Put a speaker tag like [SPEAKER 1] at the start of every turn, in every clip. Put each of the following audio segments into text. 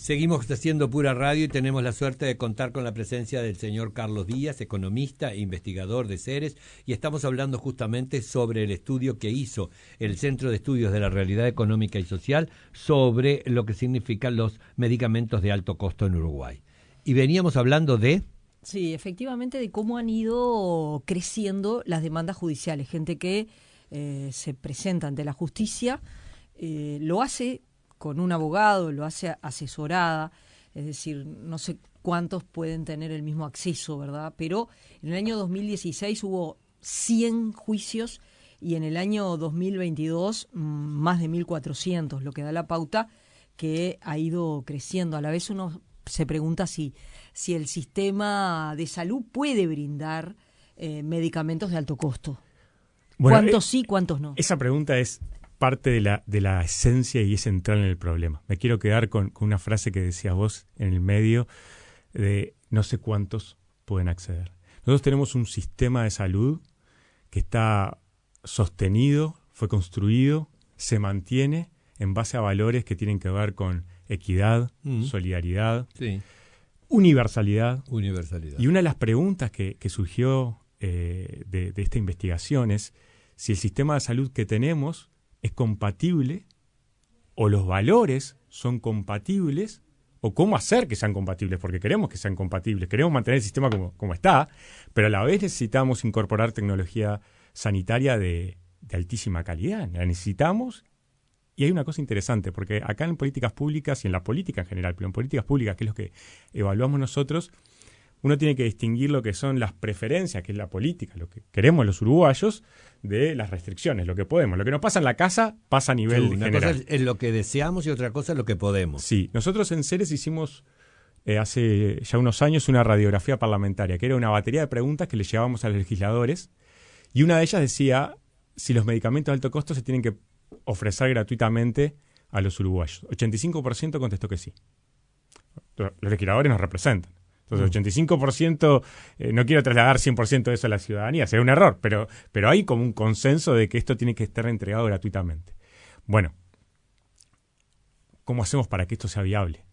[SPEAKER 1] Seguimos haciendo Pura Radio y tenemos la suerte de contar con la presencia del señor Carlos Díaz, economista e investigador de Ceres, y estamos hablando justamente sobre el estudio que hizo el Centro de Estudios de la Realidad Económica y Social sobre lo que significan los medicamentos de alto costo en Uruguay. Y veníamos hablando de...
[SPEAKER 2] Sí, efectivamente, de cómo han ido creciendo las demandas judiciales. Gente que se presenta ante la justicia, lo hace con un abogado, lo hace asesorada, es decir, no sé cuántos pueden tener el mismo acceso, ¿verdad? Pero en el año 2016 hubo 100 juicios y en el año 2022 más de 1.400, lo que da la pauta que ha ido creciendo. A la vez uno se pregunta si el sistema de salud puede brindar medicamentos de alto costo. Bueno, ¿cuántos sí, cuántos no?
[SPEAKER 3] Esa pregunta es parte de la esencia y es central en el problema. Me quiero quedar con una frase que decías vos en el medio de no sé cuántos pueden acceder. Nosotros tenemos un sistema de salud que está sostenido, fue construido, se mantiene en base a valores que tienen que ver con equidad, solidaridad,
[SPEAKER 1] sí,
[SPEAKER 3] universalidad.
[SPEAKER 1] Universalidad.
[SPEAKER 3] Y una de las preguntas que surgió de esta investigación es si el sistema de salud que tenemos es compatible o los valores son compatibles o cómo hacer que sean compatibles, porque queremos que sean compatibles, queremos mantener el sistema como está, pero a la vez necesitamos incorporar tecnología sanitaria de altísima calidad, la necesitamos. Y hay una cosa interesante, porque acá en políticas públicas y en la política en general, pero en políticas públicas, que es lo que evaluamos nosotros, uno tiene que distinguir lo que son las preferencias, que es la política, lo que queremos los uruguayos, de las restricciones, lo que podemos. Lo que nos pasa en la casa pasa a nivel
[SPEAKER 1] una
[SPEAKER 3] general.
[SPEAKER 1] Cosa es lo que deseamos y otra cosa es lo que podemos.
[SPEAKER 3] Sí, nosotros en Ceres hicimos hace ya unos años una radiografía parlamentaria, que era una batería de preguntas que le llevábamos a los legisladores, y una de ellas decía si los medicamentos de alto costo se tienen que ofrecer gratuitamente a los uruguayos. 85% contestó que sí. Los legisladores nos representan. Entonces, 85%, no quiero trasladar 100% de eso a la ciudadanía, sería un error, pero hay como un consenso de que esto tiene que estar entregado gratuitamente. Bueno, ¿cómo hacemos para que esto sea viable?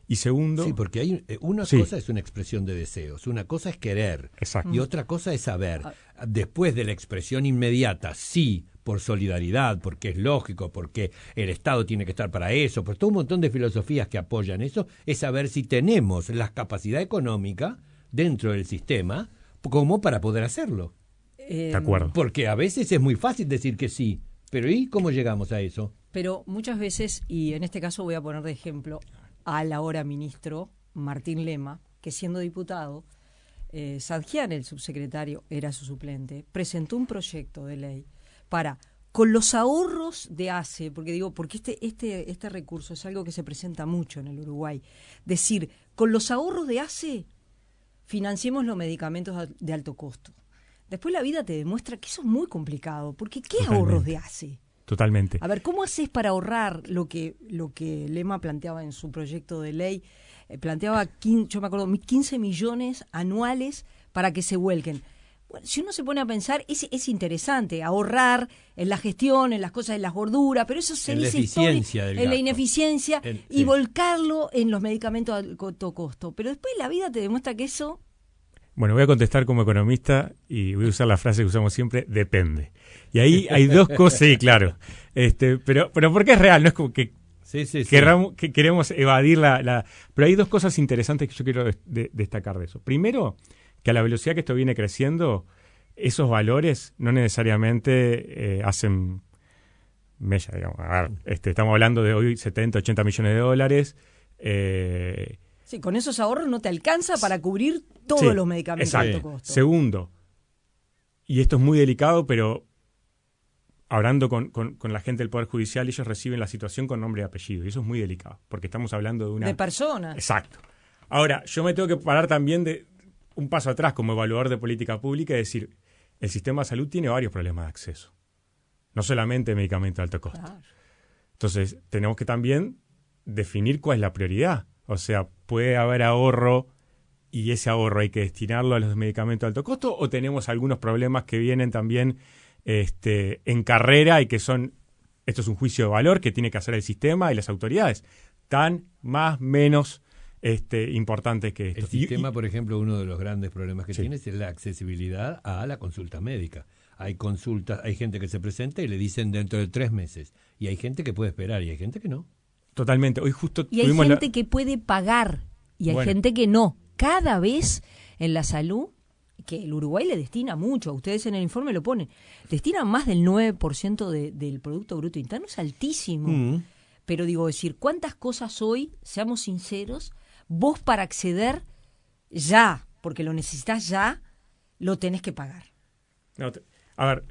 [SPEAKER 3] Y segundo...
[SPEAKER 1] Sí, porque hay una cosa es una expresión de deseos, una cosa es querer.
[SPEAKER 3] Exacto.
[SPEAKER 1] Y otra cosa es saber, después de la expresión inmediata, sí, por solidaridad, porque es lógico, porque el Estado tiene que estar para eso, por todo un montón de filosofías que apoyan eso, es saber si tenemos la capacidad económica dentro del sistema como para poder hacerlo.
[SPEAKER 3] De acuerdo.
[SPEAKER 1] Porque a veces es muy fácil decir que sí, pero ¿y cómo llegamos a eso?
[SPEAKER 2] Pero muchas veces, y en este caso voy a poner de ejemplo al ahora ministro Martín Lema, que siendo diputado, Sadjian, el subsecretario, era su suplente, presentó un proyecto de ley para, con los ahorros de ACE, porque este recurso es algo que se presenta mucho en el Uruguay, decir, con los ahorros de ACE financiemos los medicamentos de alto costo. Después la vida te demuestra que eso es muy complicado, porque ¿qué ahorros de ACE?
[SPEAKER 3] Totalmente.
[SPEAKER 2] A ver, ¿cómo haces para ahorrar lo que Lema planteaba en su proyecto de ley? Planteaba, yo me acuerdo, 15 millones anuales para que se vuelquen. Bueno, si uno se pone a pensar, es interesante ahorrar en la gestión, en las cosas de las gorduras, pero eso se dice en la ineficiencia y volcarlo en los medicamentos de alto costo. Pero después la vida te demuestra que eso...
[SPEAKER 3] Bueno, voy a contestar como economista y voy a usar la frase que usamos siempre, depende. Y ahí hay dos cosas, sí, claro. Pero porque es real, no es como que que queremos evadir Pero hay dos cosas interesantes que yo quiero destacar de eso. Primero, que a la velocidad que esto viene creciendo, esos valores no necesariamente hacen mella, digamos. A ver, estamos hablando de hoy 70, 80 millones de dólares.
[SPEAKER 2] Sí, con esos ahorros no te alcanza para cubrir todos los medicamentos de alto costo.
[SPEAKER 3] Segundo, y esto es muy delicado, pero hablando con la gente del Poder Judicial, ellos reciben la situación con nombre y apellido, y eso es muy delicado, porque estamos hablando de
[SPEAKER 2] personas.
[SPEAKER 3] Exacto. Ahora, yo me tengo que parar también de un paso atrás como evaluador de política pública y decir, el sistema de salud tiene varios problemas de acceso, no solamente medicamentos de alto costo. Claro. Entonces, tenemos que también definir cuál es la prioridad. O sea, ¿puede haber ahorro y ese ahorro hay que destinarlo a los medicamentos de alto costo? ¿O tenemos algunos problemas que vienen también en carrera y que son, esto es un juicio de valor que tiene que hacer el sistema y las autoridades? tan más menos importantes que esto.
[SPEAKER 1] El sistema, por ejemplo, uno de los grandes problemas que tiene es la accesibilidad a la consulta médica. Hay consultas, hay gente que se presenta y le dicen dentro de 3 meses. Y hay gente que puede esperar y hay gente que no.
[SPEAKER 3] Totalmente. Hoy justo
[SPEAKER 2] y hay gente que puede pagar y hay gente que no. Cada vez en la salud, que el Uruguay le destina mucho, ustedes en el informe lo ponen, destina más del 9% del Producto Bruto Interno, es altísimo. Pero digo, decir, ¿cuántas cosas hoy, seamos sinceros, vos para acceder ya, porque lo necesitas ya, lo tenés que pagar?
[SPEAKER 3] No, a ver,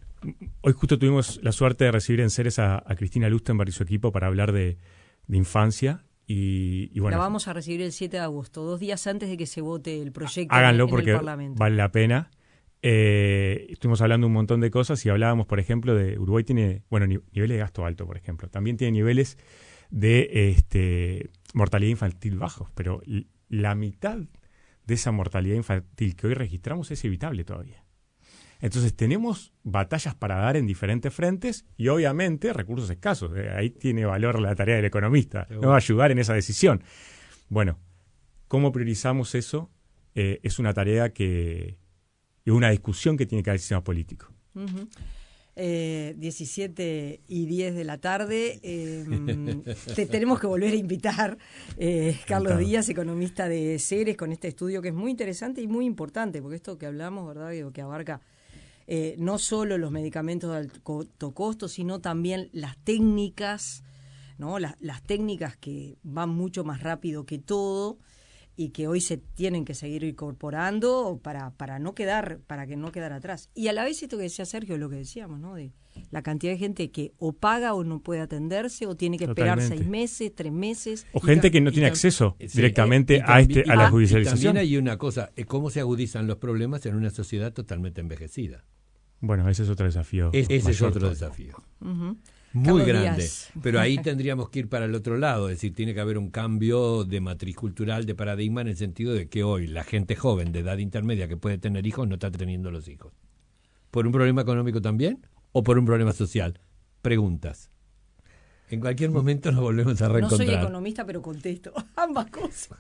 [SPEAKER 3] hoy justo tuvimos la suerte de recibir en Ceres a Cristina Lustenberg y su equipo para hablar de infancia. Y bueno,
[SPEAKER 2] la vamos a recibir el 7 de agosto, 2 días antes de que se vote el proyecto
[SPEAKER 3] háganlo
[SPEAKER 2] en
[SPEAKER 3] porque
[SPEAKER 2] el Parlamento.
[SPEAKER 3] Vale la pena. Estuvimos hablando un montón de cosas y hablábamos, por ejemplo, de Uruguay tiene, niveles de gasto alto, por ejemplo. También tiene niveles de mortalidad infantil bajos, pero la mitad de esa mortalidad infantil que hoy registramos es evitable todavía. Entonces tenemos batallas para dar en diferentes frentes y obviamente recursos escasos. Ahí tiene valor la tarea del economista, nos va a ayudar en esa decisión. Bueno, ¿cómo priorizamos eso? Es una tarea que es una discusión que tiene que haber el sistema político.
[SPEAKER 2] 17:10 de la tarde. Te tenemos que volver a invitar, Carlos Díaz, economista de Ceres, con este estudio que es muy interesante y muy importante, porque esto que hablamos, ¿verdad?, que abarca no solo los medicamentos de alto costo, sino también las técnicas, ¿no? Las técnicas que van mucho más rápido que todo y que hoy se tienen que seguir incorporando para que no quedar atrás. Y a la vez esto que decía Sergio, lo que decíamos, ¿no?, de la cantidad de gente que o paga o no puede atenderse o tiene que esperar 6 meses, 3 meses.
[SPEAKER 3] O gente que no tiene acceso directamente a la judicialización.
[SPEAKER 1] Y también hay una cosa, cómo se agudizan los problemas en una sociedad totalmente envejecida.
[SPEAKER 3] Bueno, ese es otro desafío.
[SPEAKER 1] Ese es otro desafío. Muy
[SPEAKER 2] Carlos
[SPEAKER 1] grande,
[SPEAKER 2] Díaz.
[SPEAKER 1] pero ahí tendríamos que ir para el otro lado, es decir, tiene que haber un cambio de matriz cultural, de paradigma, en el sentido de que hoy la gente joven de edad intermedia que puede tener hijos no está teniendo los hijos. ¿Por un problema económico también o por un problema social? Preguntas. En cualquier momento nos volvemos a reencontrar.
[SPEAKER 2] No soy economista, pero contesto ambas cosas.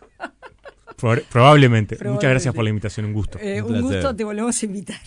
[SPEAKER 3] Probablemente. Muchas gracias por la invitación, un gusto.
[SPEAKER 2] Un gusto, te volvemos a invitar.